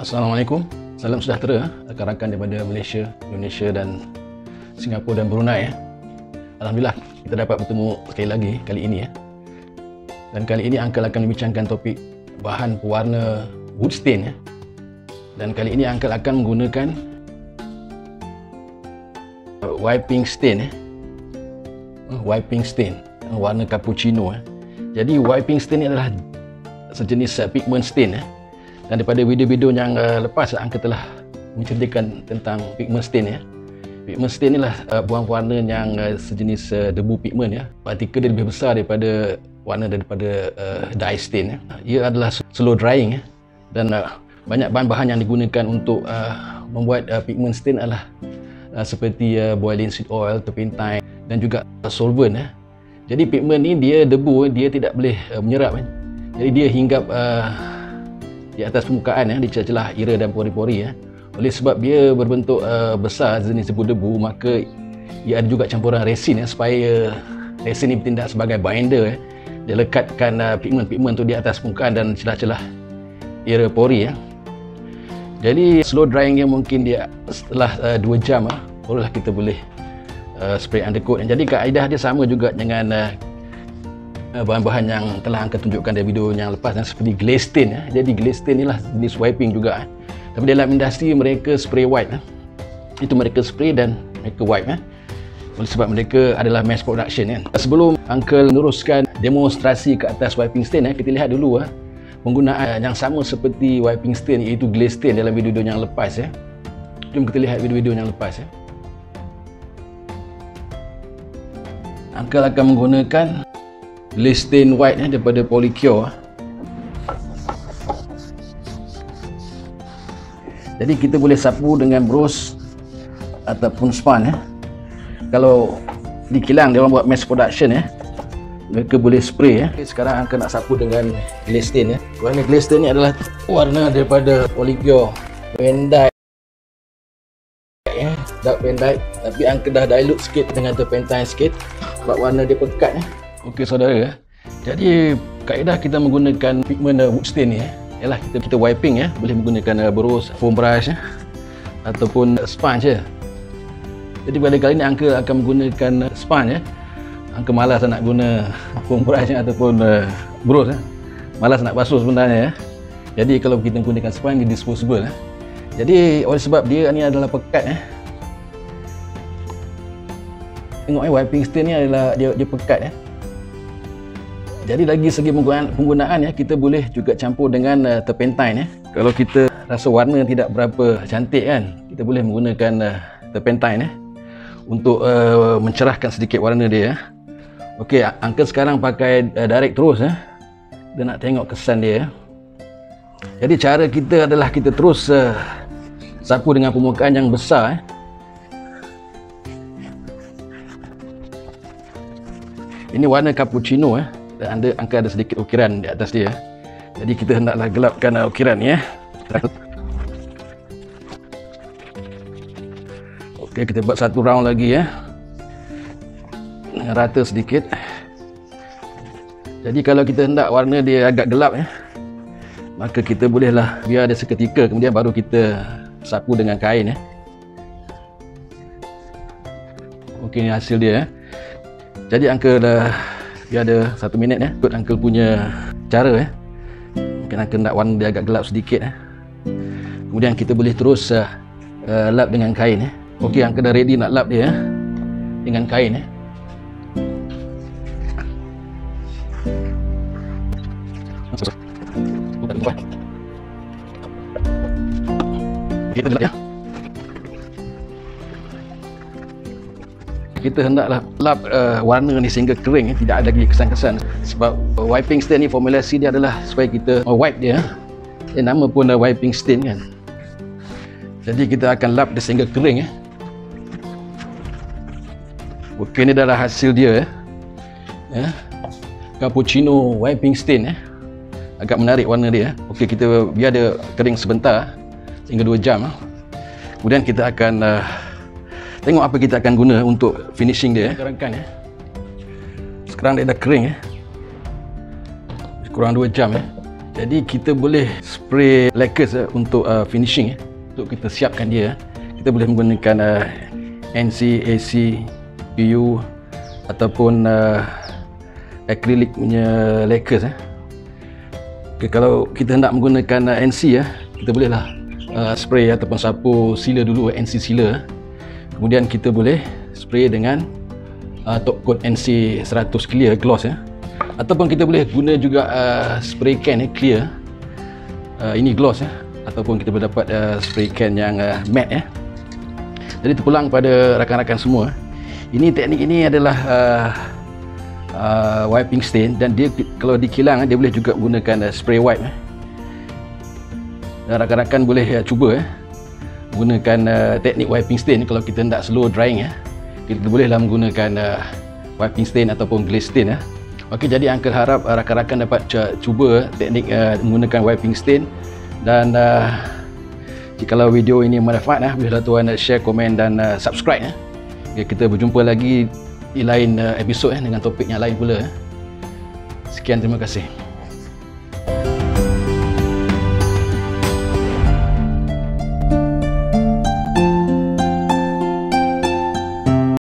Assalamualaikum, salam sejahtera rakan-rakan daripada Malaysia, Indonesia dan Singapura dan Brunei. Alhamdulillah kita dapat bertemu sekali lagi kali ini. Dan kali ini Uncle akan membincangkan topik bahan pewarna wood stain. Dan kali ini Uncle akan menggunakan wiping stain. Wiping stain warna cappuccino. Jadi wiping stain ni adalah sejenis pigment stain. Dan daripada video-video yang lepas, Uncle telah menceritakan tentang pigment stain. Pigment stain ni lah buang warna yang sejenis debu pigment. Partikel dia lebih besar daripada warna daripada dye stain. Ia adalah slow drying dan banyak bahan-bahan yang digunakan untuk membuat pigment stain adalah seperti boiling seed oil, turpentine dan juga solvent. Jadi pigment ni dia debu, dia tidak boleh menyerap. Jadi dia hinggap di atas permukaan, di celah-celah ira dan pori-pori. Oleh sebab dia berbentuk besar jenis debu-debu, maka ia ada juga campuran resin supaya resin ini bertindak sebagai binder. Dia lekatkan pigment-pigment tu di atas permukaan dan celah-celah ira pori. Jadi slow drying yang mungkin dia setelah 2 jam barulah kita boleh spray undercoat. Jadi kaedah dia sama juga dengan bahan-bahan yang telah Uncle tunjukkan dari video yang lepas, seperti glaze stain. Jadi glaze stain ni lah jenis wiping juga. Tapi dalam industri mereka spray wipe. Itu mereka spray dan mereka wipe. Oleh sebab mereka adalah mass production. Sebelum Uncle meneruskan demonstrasi ke atas wiping stain, kita lihat dulu penggunaan yang sama seperti wiping stain, iaitu glaze stain dalam video yang lepas. Jom kita lihat video-video yang lepas. Uncle akan menggunakan glaze stain white daripada Polycure. Jadi kita boleh sapu dengan brush ataupun sponge. Kalau di kilang dia orang buat mass production, mereka boleh spray. Sekarang Uncle nak sapu dengan glaze stain. Warna glaze stain ni adalah warna daripada Polycure Van Dyke, dark Van Dyke, tapi Uncle dah dilute sikit dengan turpentine sikit sebab warna dia pekat. Okey saudara, jadi kaedah kita menggunakan pigment wood stain ni ialah kita wiping, boleh menggunakan brush, foam brush ataupun sponge. Jadi pada kali ni Uncle akan menggunakan sponge. Uncle malas nak guna foam brush ataupun brush. Malas nak basuh sebenarnya. Jadi kalau kita menggunakan sponge, dia disposable. Jadi oleh sebab dia ni adalah pekat. Tengok wiping stain ni adalah dia pekat. Jadi lagi segi penggunaan, kita boleh juga campur dengan turpentine. Kalau kita rasa warna tidak berapa cantik kita boleh menggunakan turpentine untuk mencerahkan sedikit warna dia. Okey, Uncle sekarang pakai direct terus. Dia nak tengok kesan dia. Jadi cara kita adalah kita terus sapu dengan permukaan yang besar. Ini warna cappuccino. Uncle ada sedikit ukiran di atas dia. Jadi kita hendaklah gelapkan ukiran ni. Okey, kita buat satu round lagi dengan rata sedikit. Jadi kalau kita hendak warna dia agak gelap, maka kita bolehlah biar dia seketika, kemudian baru kita sapu dengan kain. Okey, ni hasil dia. Jadi Uncle dah dia ada 1 minit ikut Uncle punya cara. Mungkin Uncle nak warna dia agak gelap sedikit. Kemudian kita boleh terus lap dengan kain. Okey, Uncle dah ready nak lap dia dengan kain. Kita lap kita hendaklah lap warna ni sehingga kering, tidak ada lagi kesan-kesan. Sebab wiping stain ni formulasi dia adalah supaya kita wipe dia. Nama pun wiping stain kan. Jadi kita akan lap dia sehingga kering. Okey, ni adalah hasil dia. Cappuccino wiping stain. Agak menarik warna dia. Okey, kita biar dia kering sebentar sehingga 2 jam. Kemudian kita akan tengok apa kita akan guna untuk finishing dia. Sekarang dia dah kering. kurang 2 jam Jadi kita boleh spray lacquers untuk finishing untuk kita siapkan dia. Kita boleh menggunakan NC, AC, PU ataupun acrylic punya lacquers okay, kalau kita nak menggunakan NC kita bolehlah spray ataupun sapu sealer dulu, NC sealer. Kemudian kita boleh spray dengan top coat NC 100 clear gloss ataupun kita boleh guna juga spray can clear, ini gloss ataupun kita boleh dapat spray can yang matte Jadi terpulang pada rakan-rakan semua, ini teknik ini adalah wiping stain, dan dia kalau dikilang dia boleh juga gunakan spray wipe dan rakan-rakan boleh cuba gunakan teknik wiping stain. Kalau kita nak slow drying kita bolehlah menggunakan wiping stain ataupun glaze stain Okey, jadi Uncle harap rakan-rakan dapat cuba teknik menggunakan wiping stain, dan jikalau video ini bermanfaat bolehlah tuan share, komen dan subscribe okay, kita berjumpa lagi di lain episod dengan topik yang lain pula. Sekian, terima kasih.